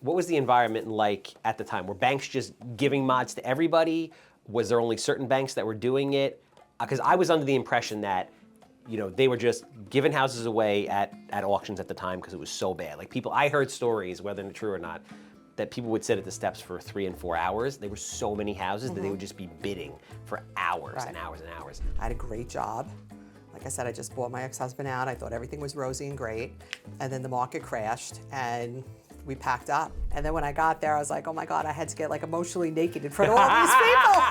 what was the environment like at the time? Were banks just giving mods to everybody? Was there only certain banks that were doing it? Because I was under the impression that, they were just giving houses away at auctions at the time because it was so bad. Like I heard stories, whether they're true or not, that people would sit at the steps for 3 and 4 hours. There were so many houses that they would just be bidding for hours and hours and hours. I had a great job. Like I said, I just bought my ex-husband out. I thought everything was rosy and great. And then the market crashed and we packed up. And then when I got there, I was like, oh my God, I had to get emotionally naked in front of all these people.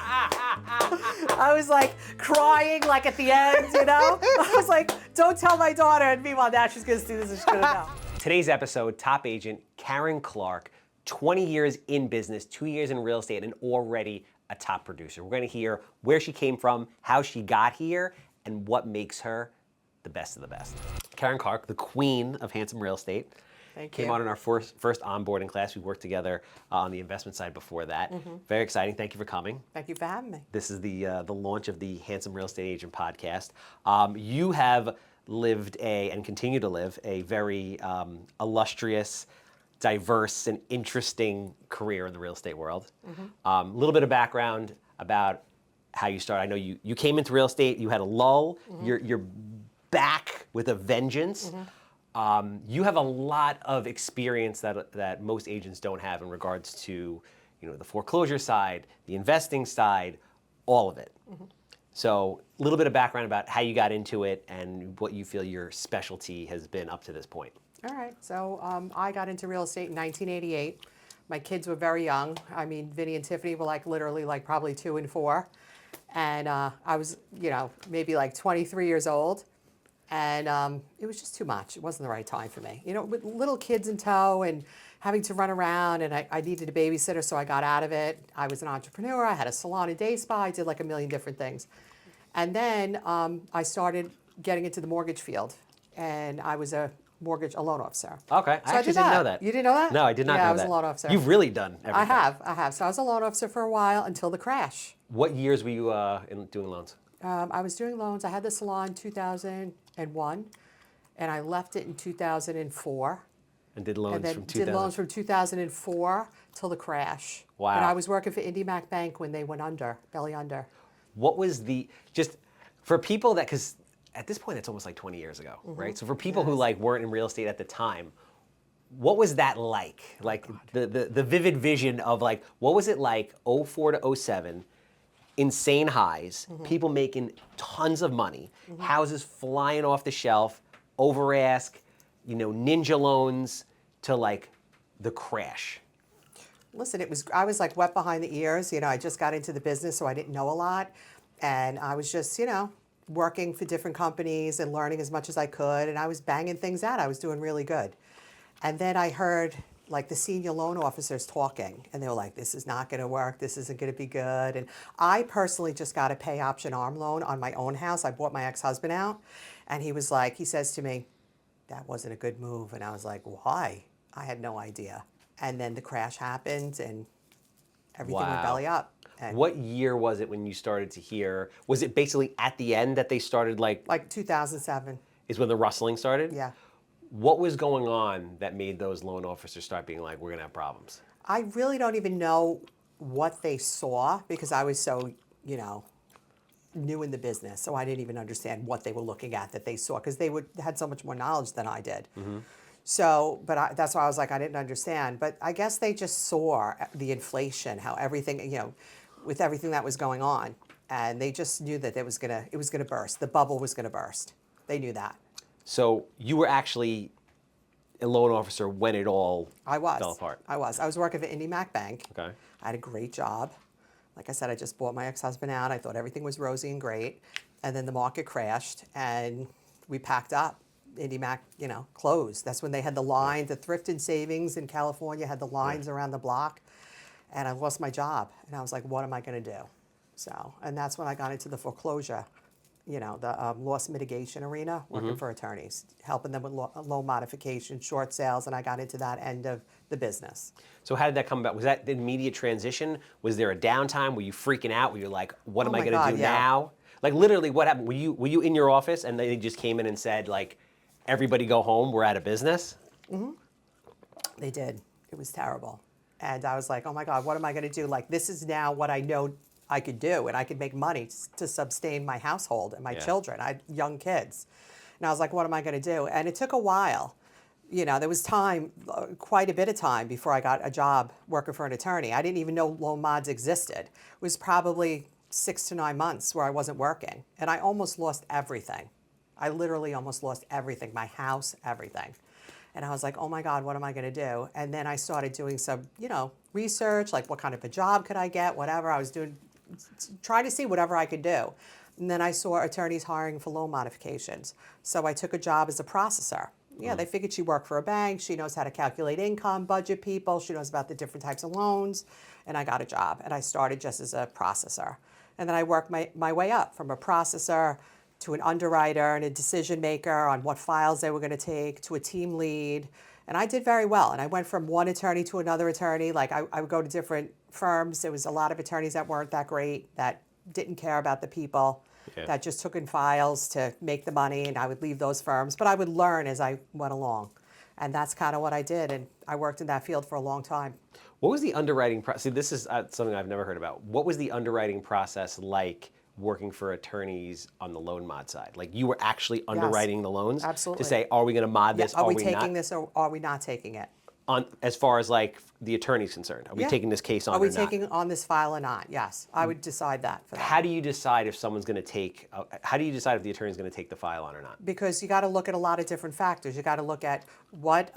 I was crying at the end, I was like, don't tell my daughter. And meanwhile, now she's gonna see this and she's gonna know. Today's episode, top agent Karen Clark, 20 years in business, 2 years in real estate, and already a top producer. We're gonna hear where she came from, how she got here, and what makes her the best of the best. Karen Clark, the queen of handsome real estate. Thank you. Came on in our first onboarding class. We worked together on the investment side before that. Very exciting. Thank you for coming. Thank you for having me. This is the launch of the Handsome Real Estate Agent podcast. You have lived and continue to live a very illustrious, diverse, and interesting career in the real estate world. A little bit of background about how you started. I know you came into real estate, you had a lull, you're back with a vengeance. You have a lot of experience that most agents don't have in regards to, the foreclosure side, the investing side, all of it. So a little bit of background about how you got into it and what you feel your specialty has been up to this point. All right, so I got into real estate in 1988. My kids were very young. I mean, Vinny and Tiffany were literally probably 2 and 4. And I was, maybe 23 years old. And it was just too much. It wasn't the right time for me. With little kids in tow and having to run around, and I needed a babysitter, so I got out of it. I was an entrepreneur. I had a salon and day spa. I did a million different things. And then I started getting into the mortgage field, and I was a loan officer. Okay, So I actually didn't know that. You didn't know that? No, I did not know that. Yeah, I was a loan officer. You've really done everything. I have. So I was a loan officer for a while until the crash. What years were you doing loans? I was doing loans. I had the salon in 2001, and I left it in 2004. And did loans and then from 2000? did loans from 2004 till the crash. Wow. And I was working for IndyMac Bank when they went belly under. What was just for people that, because at this point that's almost 20 years ago, right? So for people who weren't in real estate at the time, what was that like? The vivid vision of what was it like 04 to 07? Insane highs, people making tons of money, houses flying off the shelf, over ask, ninja loans to the crash. Listen, I was wet behind the ears. I just got into the business, so I didn't know a lot. And I was just, working for different companies and learning as much as I could. And I was banging things out. I was doing really good. And then I heard the senior loan officers talking, and they were like, this is not going to work. This isn't going to be good. And I personally just got a pay option arm loan on my own house. I bought my ex-husband out, and he says to me, that wasn't a good move. And I was like, why? I had no idea. And then the crash happened, and everything went belly up. And what year was it when you started to hear? Was it basically at the end that they started like 2007. Is when the rustling started? Yeah. What was going on that made those loan officers start being like, we're going to have problems? I really don't even know what they saw because I was so, new in the business. So I didn't even understand what they were looking at that they saw because they had so much more knowledge than I did. So, that's why I was I didn't understand. But I guess they just saw the inflation, how everything, with everything that was going on. And they just knew that it was gonna burst. The bubble was gonna burst. They knew that. So you were actually a loan officer when it all fell apart. I was working for IndyMac Bank. Okay. I had a great job. Like I said, I just bought my ex-husband out. I thought everything was rosy and great. And then the market crashed and we packed up. IndyMac, closed. That's when they had the line, the thrift and savings in California had the lines around the block. And I lost my job. And I was like, what am I going to do? So, and that's when I got into the foreclosure, the loss mitigation arena, working for attorneys, helping them with loan modification, short sales, and I got into that end of the business. So how did that come about? Was that the immediate transition? Was there a downtime? Were you freaking out? Were you like, what am I going to do now? Literally, what happened? Were you in your office and they just came in and said, everybody go home, we're out of business? They did. It was terrible. And I was like, oh my God, what am I going to do? Like, this is now what I know I could do, and I could make money to sustain my household and my Yeah. children. I had young kids. And I was like, what am I going to do? And it took a while. You know, there was time, quite a bit of time before I got a job working for an attorney. I didn't even know loan mods existed. It was probably 6 to 9 months where I wasn't working. And I almost lost everything. I literally almost lost everything, my house, everything. And I was like, oh my God, what am I going to do? And then I started doing some, research, like what kind of a job could I get, whatever. I was trying to see whatever I could do. And then I saw attorneys hiring for loan modifications. So I took a job as a processor. Yeah, they figured she worked for a bank. She knows how to calculate income, budget people. She knows about the different types of loans. And I got a job. And I started just as a processor. And then I worked my way up from a processor to an underwriter and a decision maker on what files they were going to take, to a team lead. And I did very well. And I went from one attorney to another attorney. Like I would go to different firms. There was a lot of attorneys that weren't that great, that didn't care about the people, that just took in files to make the money. And I would leave those firms. But I would learn as I went along. And that's kind of what I did. And I worked in that field for a long time. What was the underwriting process? See, this is something I've never heard about. What was the underwriting process like working for attorneys on the loan mod side? Like you were actually underwriting the loans? Absolutely. To say, are we going to mod this? Are we not? taking this or are we not taking it? As far as like the attorney's concerned, are we taking this case on or not? Are we taking on this file or not? Yes, I would decide that for that. How do you decide if someone's going to take, how do you decide if the attorney's going to take the file on or not? Because you got to look at a lot of different factors. You got to look at what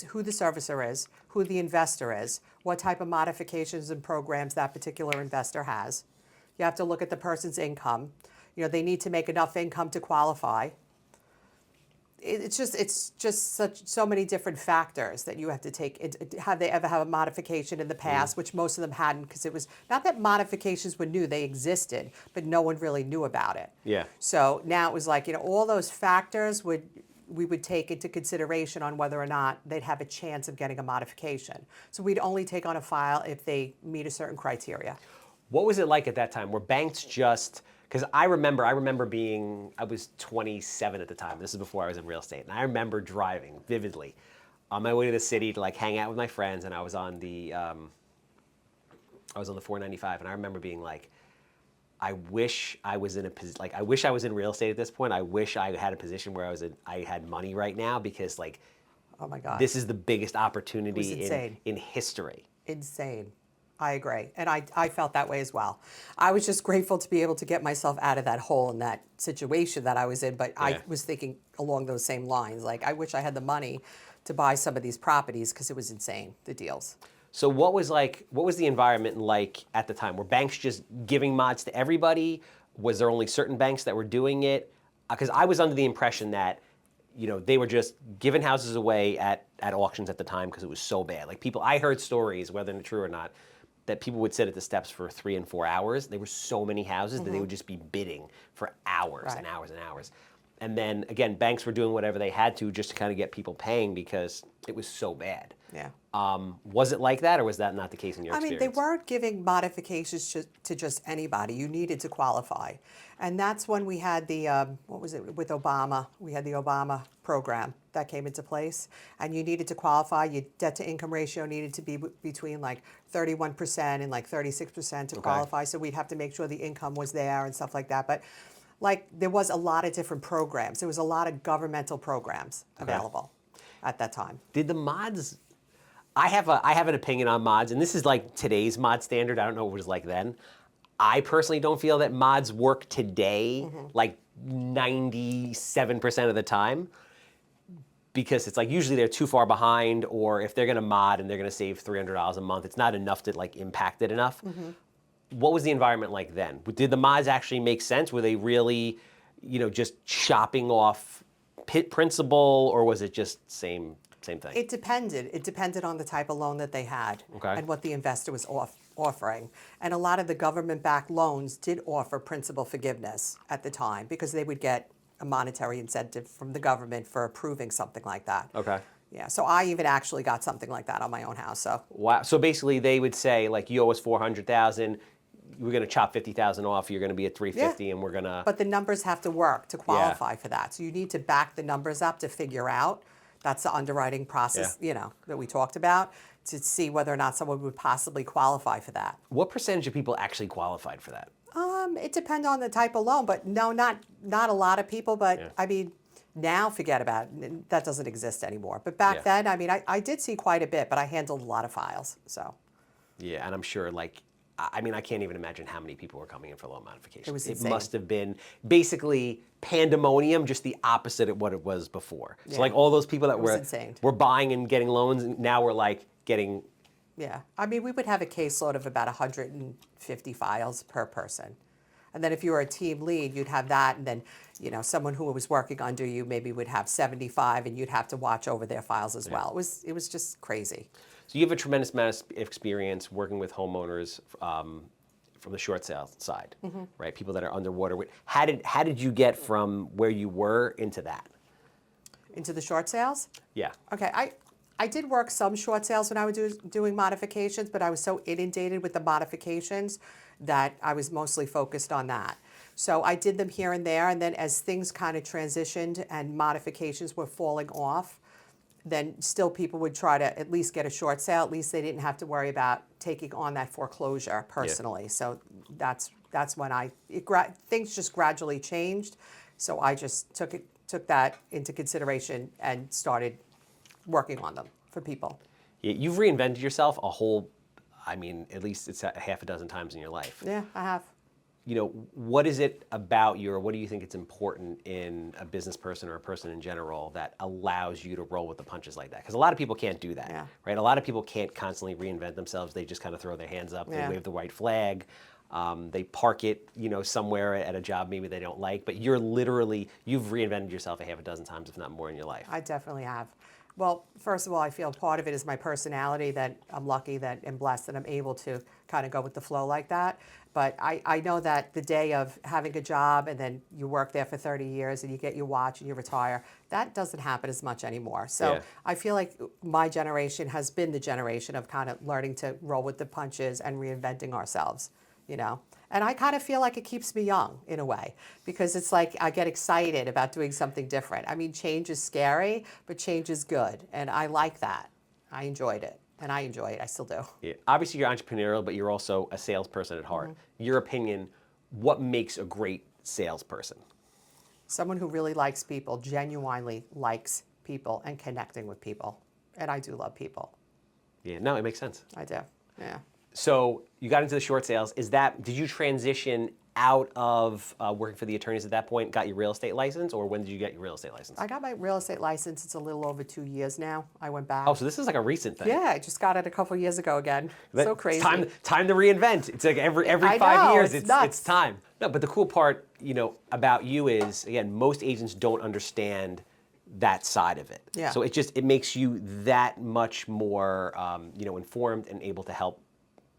who the servicer is, who the investor is, what type of modifications and programs that particular investor has. You have to look at the person's income. They need to make enough income to qualify. It's just so many different factors that you have to take. Have they ever had a modification in the past, which most of them hadn't, because it was not that modifications were new, they existed, but no one really knew about it. Yeah. So now it was like, all those factors we would take into consideration on whether or not they'd have a chance of getting a modification. So we'd only take on a file if they meet a certain criteria. What was it like at that time? Were banks just, because I remember I was 27 at the time. This is before I was in real estate. And I remember driving vividly on my way to the city to like hang out with my friends. And I was on the 495. And I remember being like, I wish I was in a position, like I wish I was in real estate at this point. I wish I had a position where I had money right now, because like, oh my God, this is the biggest opportunity in history. Insane. I agree. And I felt that way as well. I was just grateful to be able to get myself out of that hole in that situation that I was in. But I was thinking along those same lines. Like, I wish I had the money to buy some of these properties, because it was insane, the deals. So what was the environment like at the time? Were banks just giving mods to everybody? Was there only certain banks that were doing it? Because I was under the impression that, they were just giving houses away at auctions at the time because it was so bad. Like I heard stories, whether they're true or not, that people would sit at the steps for 3 and 4 hours. There were so many houses that they would just be bidding for hours and hours and hours. And then again, banks were doing whatever they had to just to kind of get people paying because it was so bad. Yeah. Was it like that, or was that not the case in your experience? I mean, they weren't giving modifications to just anybody. You needed to qualify. And that's when we had the, what was it, with Obama? We had the Obama program that came into place. And you needed to qualify. Your debt-to-income ratio needed to be between like 31% and like 36% to qualify. So we'd have to make sure the income was there and stuff like that. But like, there was a lot of different programs. There was a lot of governmental programs available at that time. Did the mods... I have an opinion on mods, and this is like today's mod standard. I don't know what it was like then. I personally don't feel that mods work today like 97% of the time, because it's like usually they're too far behind, or if they're going to mod and they're going to save $300 a month, it's not enough to like impact it enough. What was the environment like then? Did the mods actually make sense? Were they really, just chopping off principal, or was it just same thing? It depended. It depended on the type of loan that they had and what the investor was offering. And a lot of the government-backed loans did offer principal forgiveness at the time, because they would get a monetary incentive from the government for approving something like that. Okay. Yeah, so I even actually got something like that on my own house. So wow. So basically, they would say like, you owe us $400,000. We're going to chop $50,000 off. You're going to be at $350,000, and we're going to. But the numbers have to work to qualify for that. So you need to back the numbers up to figure out That's the underwriting process, that we talked about, to see whether or not someone would possibly qualify for that. What percentage of people actually qualified for that? It depends on the type of loan, but no, not a lot of people. But Yeah. I mean, now forget about it. That doesn't exist anymore. But back Yeah. then, I mean, I did see quite a bit, but I handled a lot of files. So Yeah, and I'm sure, like, I mean, I can't even imagine how many people were coming in for loan modifications. It was It insane. must have been basically pandemonium, just the opposite of what it was before. So, Yeah. like, all those people that was insane. were buying and getting loans, and now we're like getting. yeah, I mean, we would have a caseload of about 150 files per person. And then if you were a team lead, you'd have that, and then someone who was working under you maybe would have 75, and you'd have to watch over their files as well. It was just crazy. So you have a tremendous amount of experience working with homeowners from the short sale side, right? People that are underwater. How did you get from where you were into that? Into the short sales? Yeah. Okay, I did work some short sales when I was doing modifications, but I was so inundated with the modifications that I was mostly focused on that. So I did them here and there, and then as things kind of transitioned and modifications were falling off, then still people would try to at least get a short sale. At least they didn't have to worry about taking on that foreclosure personally. So that's when things just gradually changed. So I just took that into consideration and started working on them for people. Yeah, you've reinvented yourself a whole, I mean, at least it's a half a dozen times in your life. Yeah, I have. What is it about you, or what do you think it's important in a business person or a person in general that allows you to roll with the punches like that? Because a lot of people can't do that, Yeah. right? A lot of people can't constantly reinvent themselves. They just kind of throw their hands up, they Yeah. wave the white flag, they park it, somewhere at a job maybe they don't like. But you've reinvented yourself a half a dozen times, if not more, in your life. I definitely have. Well, first of all, I feel part of it is my personality, that I'm lucky that and blessed that I'm able to kind of go with the flow like that. But I know that the day of having a job and then you work there for 30 years and you get your watch and you retire, that doesn't happen as much anymore. So Yeah. I feel like my generation has been the generation of kind of learning to roll with the punches and reinventing ourselves, And I kind of feel like it keeps me young in a way, because it's like I get excited about doing something different. I mean, change is scary, but change is good. And I like that. I enjoyed it. And I enjoy it. I still do. Yeah. Obviously, you're entrepreneurial, but you're also a salesperson at heart. Your opinion, what makes a great salesperson? Someone who really likes people, genuinely likes people and connecting with people. And I do love people. Yeah, no, it makes sense. I do. Yeah. So you got into the short sales. Did you transition out of working for the attorneys at that point, got your real estate license, or when did you get your real estate license? I got my real estate license. It's a little over 2 years now. I went back. Oh, so this is like a recent thing. Yeah, I just got it a couple years ago again. So crazy. Time to reinvent. It's like every I 5 know, years, it's nuts. it's time. No, but the cool part, about you is, again, most agents don't understand that side of it. Yeah. So it makes you that much more, informed and able to help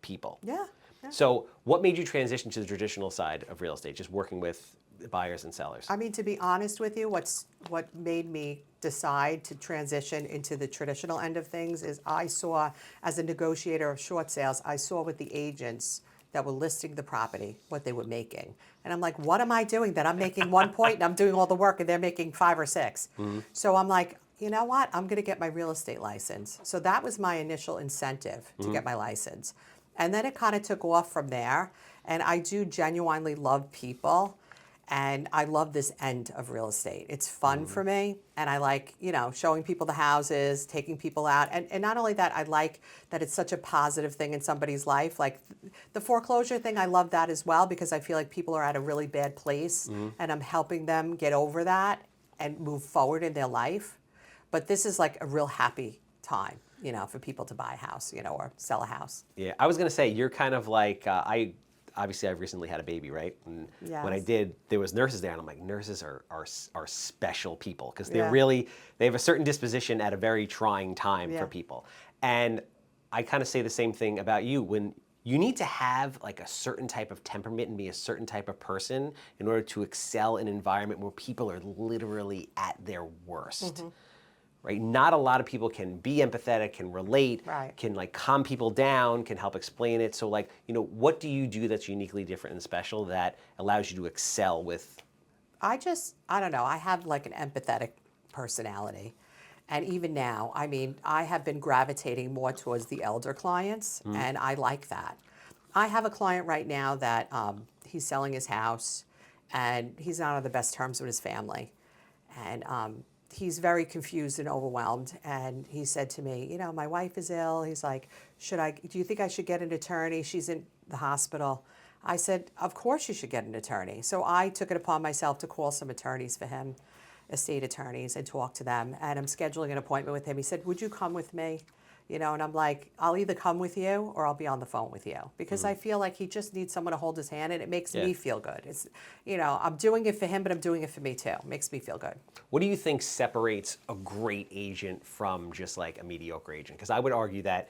people. Yeah. So what made you transition to the traditional side of real estate, just working with buyers and sellers? I mean, to be honest with you, what made me decide to transition into the traditional end of things is I saw, as a negotiator of short sales, I saw with the agents that were listing the property what they were making. And I'm like, what am I doing that I'm making 1 point and I'm doing all the work and they're making 5 or 6? So I'm like, you know what? I'm going to get my real estate license. So that was my initial incentive to get my license. And then it kind of took off from there. And I do genuinely love people. And I love this end of real estate. It's fun for me. And I like, showing people the houses, taking people out. And not only that, I like that it's such a positive thing in somebody's life. Like the foreclosure thing, I love that as well, because I feel like people are at a really bad place. And I'm helping them get over that and move forward in their life. But this is like a real happy time, for people to buy a house, or sell a house. Yeah, I was going to say, you're kind of like, obviously I've recently had a baby, right? And when I Yes. did, there was nurses there, and I'm like, nurses are special people, because Yeah. they have a certain disposition at a very trying time Yeah. for people. And I kind of say the same thing about you. When you need to have like a certain type of temperament and be a certain type of person in order to excel in an environment where people are literally at their worst. Right? Not a lot of people can be empathetic, can relate, Right. can like calm people down, can help explain it. So like, what do you do that's uniquely different and special that allows you to excel with? I don't know. I have like an empathetic personality. And even now, I mean, I have been gravitating more towards the elder clients, and I like that. I have a client right now that he's selling his house, and he's not on the best terms with his family. And he's very confused and overwhelmed. And he said to me, you know, my wife is ill. He's like, do you think I should get an attorney? She's in the hospital. I said, of course you should get an attorney. So I took it upon myself to call some attorneys for him, estate attorneys, and talk to them. And I'm scheduling an appointment with him. He said, would you come with me? You know, and I'm like, I'll either come with you or I'll be on the phone with you, because I feel like he just needs someone to hold his hand, and it makes me feel good. It's, you know, I'm doing it for him, but I'm doing it for me too. It makes me feel good. What do you think separates a great agent from just like a mediocre agent? Because I would argue that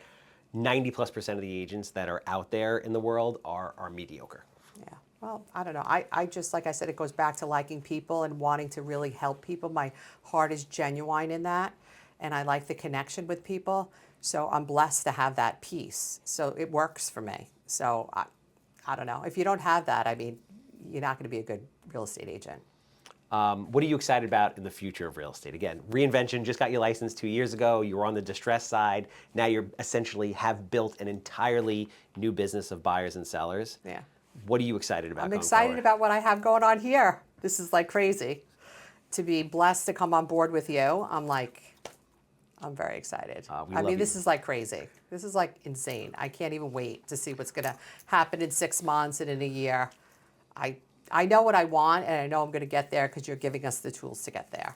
90+% of the agents that are out there in the world are mediocre. Yeah. Well, I don't know. I just, like I said, it goes back to liking people and wanting to really help people. My heart is genuine in that, and I like the connection with people. So I'm blessed to have that piece. So it works for me. So I don't know. If you don't have that, I mean, you're not going to be a good real estate agent. What are you excited about in the future of real estate? Again, Reinvention just got your license 2 years ago. You were on the distress side. Now you're essentially have built an entirely new business of buyers and sellers. Yeah. What are you excited about? I'm going excited forward? about what I have going on here. This is like crazy. To be blessed to come on board with you, I'm very excited. I mean, this is like crazy. This is like insane. I can't even wait to see what's going to happen in 6 months and in a year. I know what I want, and I know I'm going to get there because you're giving us the tools to get there.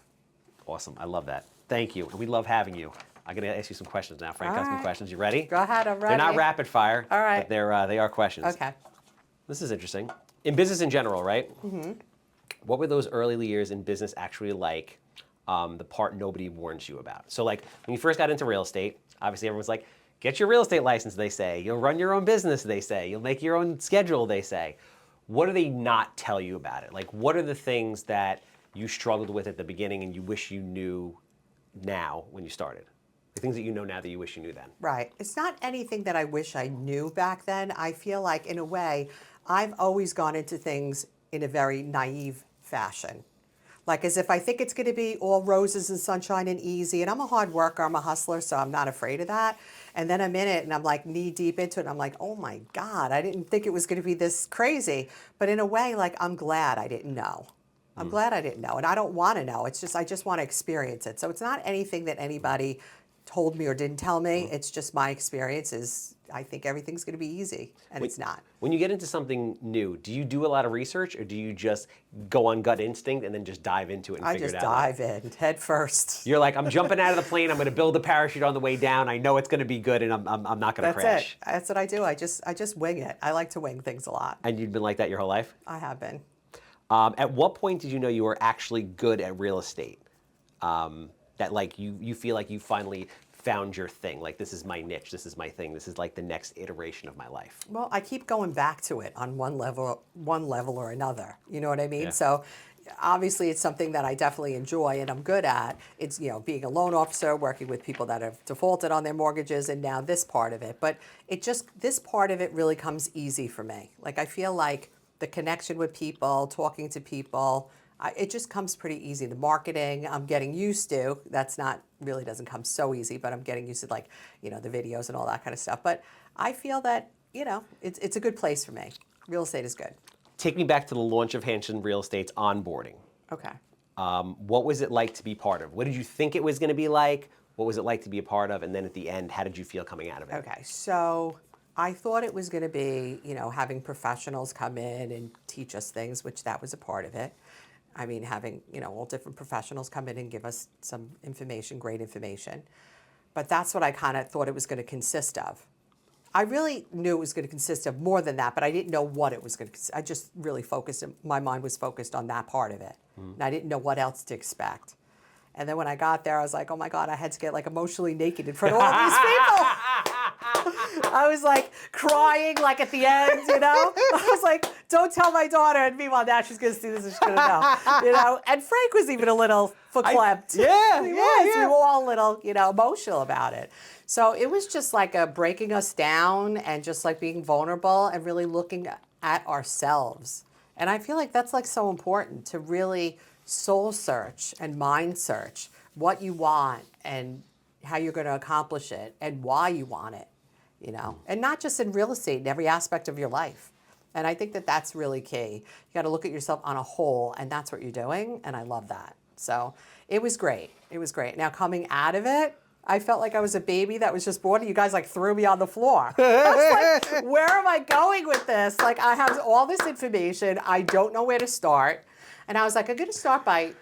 Awesome. I love that. Thank you. And we love having you. I'm going to ask you some questions now. Frank, got some questions. You ready? Go ahead. I'm ready. They're not rapid fire. All right. But they are questions. Okay. This is interesting. In business in general, right? Mm-hmm. What were those early years in business actually like? The part nobody warns you about. So like when you first got into real estate, obviously everyone's like, get your real estate license, they say. You'll run your own business, they say. You'll make your own schedule, they say. What do they not tell you about it? Like, what are the things that you struggled with at the beginning and you wish you knew now when you started? The things that you know now that you wish you knew then. Right. It's not anything that I wish I knew back then. I feel like, in a way, I've always gone into things in a very naive fashion. Like as if I think it's going to be all roses and sunshine and easy. And I'm a hard worker. I'm a hustler, so I'm not afraid of that. And then I'm in it and I'm like knee deep into it. And I'm like, oh my God, I didn't think it was going to be this crazy. But in a way, like I'm glad I didn't know. I'm glad I didn't know. And I don't want to know. It's just, I just want to experience it. So it's not anything that anybody told me or didn't tell me. It's just my experiences. I think everything's going to be easy, and it's not. When you get into something new, do you do a lot of research, or do you just go on gut instinct and then just dive into it and figure it out? I just dive in head first. You're like, I'm jumping out of the plane. I'm going to build a parachute on the way down. I know it's going to be good, and I'm not going to crash. That's it. That's what I do. I just wing it. I like to wing things a lot. And you've been like that your whole life? I have been. At what point did you know you were actually good at real estate? That like you feel like you finally found your thing, like this is my niche, this is my thing, this is like the next iteration of my life? Well, I keep going back to it on one level or another. You know what I mean? Yeah. So obviously it's something that I definitely enjoy and I'm good at. It's, you know, being a loan officer, working with people that have defaulted on their mortgages, and now this part of it. But this part of it really comes easy for me. Like I feel like the connection with people, talking to people, it just comes pretty easy. The marketing, I'm getting used to. That's not really doesn't come so easy, but I'm getting used to, like, you know, the videos and all that kind of stuff. But I feel that, you know, it's a good place for me. Real estate is good. Take me back to the launch of Hanson Real Estate's onboarding. Okay. What was it like to be part of? What did you think it was going to be like? What was it like to be a part of? And then at the end, how did you feel coming out of it? Okay, so I thought it was going to be, you know, having professionals come in and teach us things, which that was a part of it. I mean, having, you know, all different professionals come in and give us some information, great information. But that's what I kind of thought it was going to consist of. I really knew it was going to consist of more than that, but I didn't know what it was going to consist. I just really focused, my mind was focused on that part of it. And I didn't know what else to expect. And then when I got there, I was like, oh my God, I had to get like emotionally naked in front of all these people. I was like crying like at the end, you know? I was like, don't tell my daughter. And meanwhile, now she's going to see this and she's going to know, you know? And Frank was even a little verklempt. Yeah, He yeah, was. yeah. We were all a little, you know, emotional about it. So it was just like a breaking us down and just like being vulnerable and really looking at ourselves. And I feel like that's like so important to really soul search and mind search. what you want and how you're going to accomplish it and why you want it, and not just in real estate, in every aspect of your life. And I think that that's really key. You got to look at yourself on a whole, and that's what you're doing. And I love that. So it was great. It was great. Now coming out of it, I felt like I was a baby that was just born, and you guys like threw me on the floor. I was like, where am I going with this? Like, I have all this information. I don't know where to start. And I was like, I'm going to start by,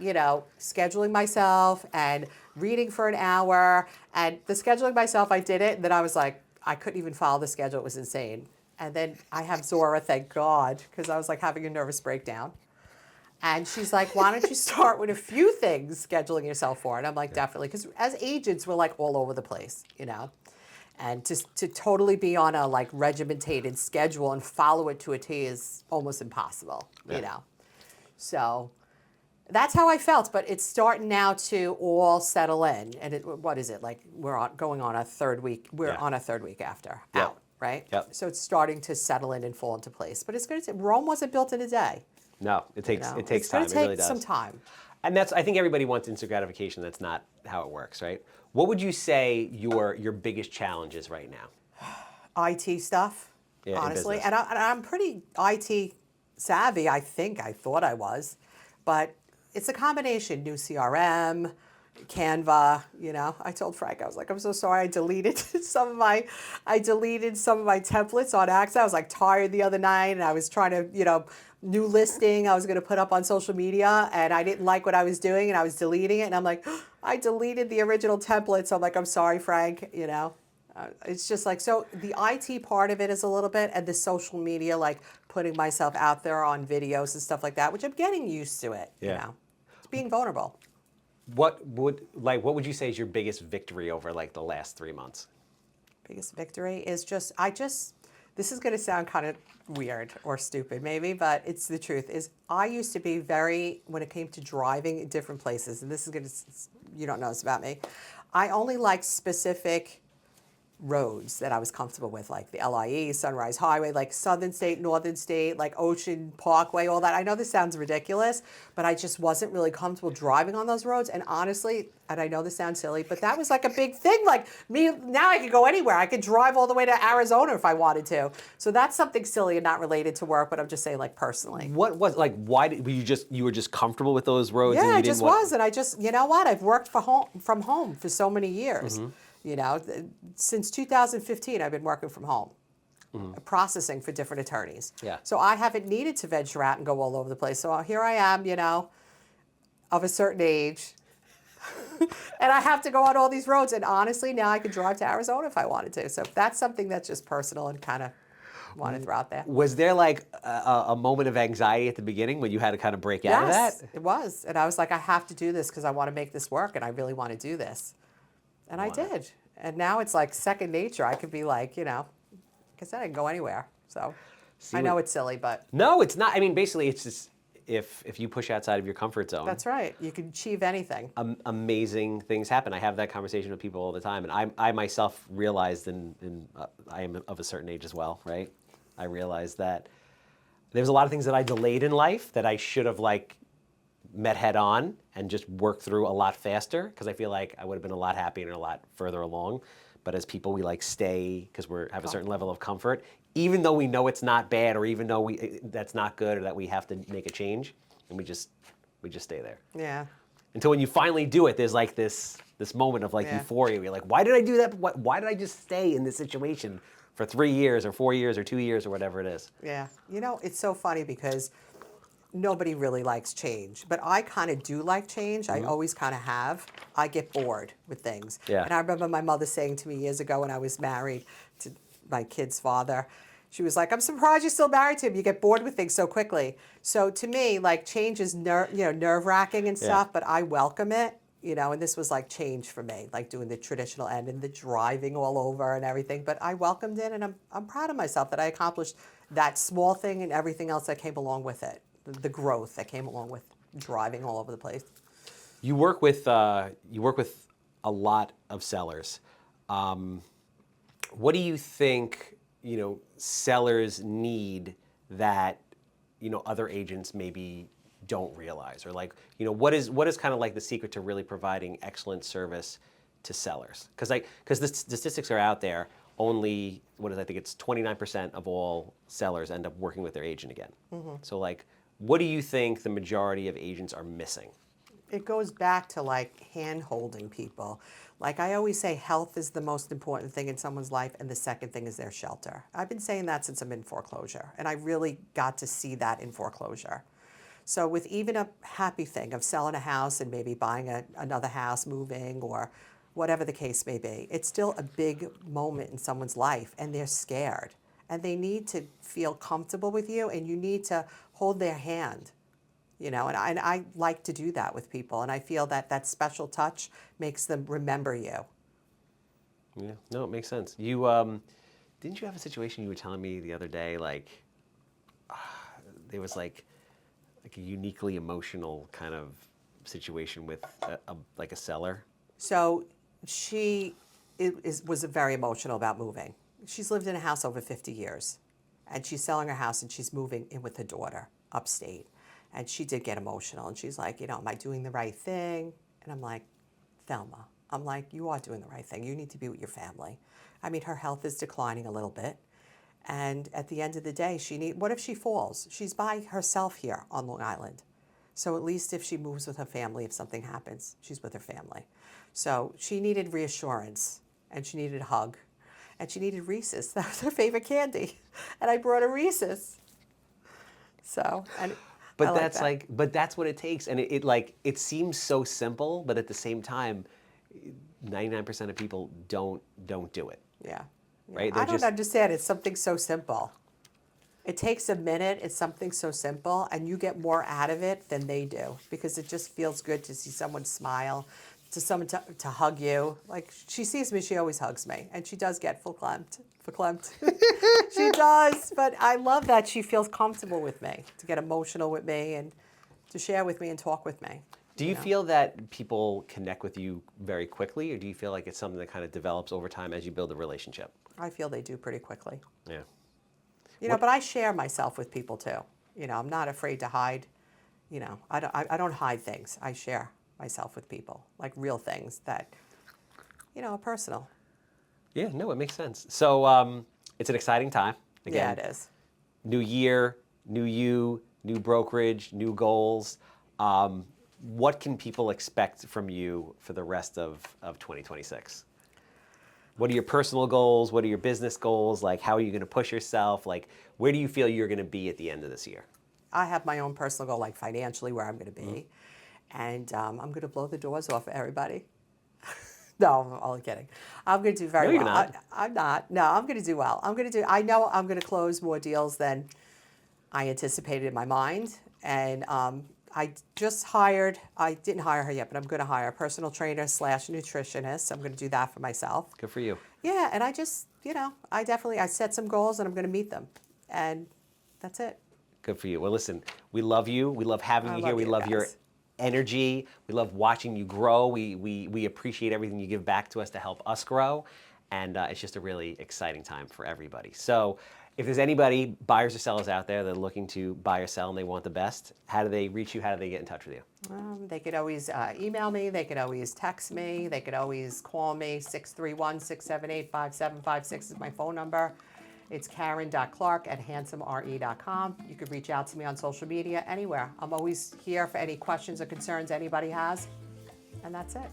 scheduling myself and reading for an hour. And the scheduling myself, I did it. And then I was like, I couldn't even follow the schedule. It was insane. And then I have Zora, thank God, because I was like having a nervous breakdown. And she's like, why don't you start with a few things scheduling yourself for? And I'm like, definitely. Because as agents, we're like all over the place, And to totally be on a like regimentated schedule and follow it to a T is almost impossible, So that's how I felt. But it's starting now to all settle in. And what is it? Like going on a third week. We're on a third week after out, right? Yep. So it's starting to settle in and fall into place. But it's going to Rome wasn't built in a day. No, it takes time. It really does. It's going to take some time. And I think everybody wants instant gratification. That's not how it works, right? What would you say your biggest challenge is right now? IT stuff, honestly. And I'm pretty IT savvy, I thought I was. But it's a combination, new CRM, Canva, I told Frank, I was like, I'm so sorry, I deleted some of my templates on Access. I was like tired the other night, and I was trying to, new listing I was going to put up on social media, and I didn't like what I was doing, and I was deleting it, and I'm like, I deleted the original template, so I'm like, I'm sorry, Frank, It's just like, so the IT part of it is a little bit, and the social media, like putting myself out there on videos and stuff like that, which I'm getting used to it, It's being vulnerable. What would you say is your biggest victory over like the last 3 months? Biggest victory is this is going to sound kind of weird or stupid maybe, but it's the truth, is I used to be when it came to driving in different places, and you don't know this about me, I only liked specific roads that I was comfortable with, like the LIE, Sunrise Highway, like Southern State, Northern State, like Ocean Parkway, all that. I know this sounds ridiculous, but I just wasn't really comfortable driving on those roads. And honestly, and I know this sounds silly, but that was like a big thing. Like now I could go anywhere. I could drive all the way to Arizona if I wanted to. So that's something silly and not related to work, but I'm just saying why you were just comfortable with those roads? Yeah, I just was. And I just, I've worked from home for so many years. Mm-hmm. Since 2015, I've been working from home, processing for different attorneys. Yeah. So I haven't needed to venture out and go all over the place. So here I am, of a certain age, and I have to go on all these roads. And honestly, now I could drive to Arizona if I wanted to. So that's something that's just personal and kind of want to throw out there. Was there like a moment of anxiety at the beginning when you had to kind of break out of that? Yes, it was. And I was like, I have to do this because I want to make this work, and I really want to do this. And I did. And now it's like second nature. I could be like, like I said, I can go anywhere. So I know it's silly, but. No, it's not. I mean, basically, it's just if you push outside of your comfort zone. That's right. You can achieve anything. Amazing things happen. I have that conversation with people all the time. And I myself realized, I am of a certain age as well, right? I realized that there's a lot of things that I delayed in life that I should have met head on and just worked through a lot faster, because I feel like I would have been a lot happier and a lot further along. But as people, we stay because we have a certain level of comfort, even though we know it's not bad, or even though that's not good, or that we have to make a change, and we just stay there. Yeah. Until when you finally do it, there's this moment of euphoria. You're like, why did I do that? Why did I just stay in this situation for 3 years or 4 years or 2 years or whatever it is? Yeah. It's so funny because nobody really likes change, but I kind of do like change. I always kind of have. I get bored with things. Yeah. And I remember my mother saying to me years ago when I was married to my kid's father, she was like, I'm surprised you're still married to him. You get bored with things so quickly. So to me, change is nerve-wracking and stuff, but I welcome it. And this was change for me, doing the traditional end and the driving all over and everything. But I welcomed it, and I'm proud of myself that I accomplished that small thing and everything else that came along with it. The growth that came along with driving all over the place. You work with a lot of sellers. What do you think sellers need that other agents maybe don't realize, or like, what is kind of like the secret to really providing excellent service to sellers? Because the statistics are out there. Only I think it's 29% of all sellers end up working with their agent again. So like, what do you think the majority of agents are missing? It goes back to like hand holding people. Like I always say, health is the most important thing in someone's life, and the second thing is their shelter. I've been saying that since I'm in foreclosure, and I really got to see that in foreclosure. So with even a happy thing of selling a house and maybe buying another house, moving, or whatever the case may be, it's still a big moment in someone's life, and they're scared. And they need to feel comfortable with you, and you need to hold their hand. And I like to do that with people, and I feel that that special touch makes them remember you. Yeah, no, it makes sense. You didn't you have a situation you were telling me the other day, like there was like a uniquely emotional kind of situation with like a seller? So she was very emotional about moving. She's lived in a house over 50 years, and she's selling her house, and she's moving in with her daughter upstate. And she did get emotional, and she's like, am I doing the right thing? And I'm like, Thelma, you are doing the right thing. You need to be with your family. I mean, her health is declining a little bit. And at the end of the day, what if she falls? She's by herself here on Long Island. So at least if she moves with her family, if something happens, she's with her family. So she needed reassurance, and she needed a hug, and she needed Reese's. That was her favorite candy. And I brought her Reese's. So, and But that's but that's what it takes, and it seems so simple, but at the same time, 99% of people don't do it. Yeah. Right? I don't understand. It's something so simple. It takes a minute. It's something so simple, and you get more out of it than they do, because it just feels good to see someone smile, to someone to hug you. Like she sees me, she always hugs me, and she does get verklempt. She does, but I love that she feels comfortable with me, to get emotional with me, and to share with me and talk with me. Do you feel that people connect with you very quickly, or do you feel like it's something that kind of develops over time as you build a relationship? I feel they do pretty quickly. Yeah. But I share myself with people too. I'm not afraid to hide. I don't hide things. I share myself with people, like real things that, are personal. Yeah, no, it makes sense. So it's an exciting time. Again, Yeah, it is. New year, new you, new brokerage, new goals. What can people expect from you for the rest of 2026? What are your personal goals? What are your business goals? Like, how are you going to push yourself? Like, where do you feel you're going to be at the end of this year? I have my own personal goal, like financially, where I'm going to be. And I'm going to blow the doors off of everybody. No, I'm only kidding. I'm going to do very well. You're not. I'm not. No, I'm going to do well. I know I'm going to close more deals than I anticipated in my mind. And I just hired, I didn't hire her yet, but I'm going to hire a personal trainer / nutritionist. I'm going to do that for myself. Good for you. Yeah, and I just, I set some goals, and I'm going to meet them. And that's it. Good for you. Well, listen, we love you. We love having you here. We love your energy. We love watching you grow. We appreciate everything you give back to us to help us grow. And it's just a really exciting time for everybody. So if there's anybody, buyers or sellers out there that are looking to buy or sell and they want the best, how do they reach you? How do they get in touch with you? They could always email me. They could always text me. They could always call me. 631-678-5756 is my phone number. It's karen.clark@handsomere.com. You could reach out to me on social media, anywhere. I'm always here for any questions or concerns anybody has. And that's it.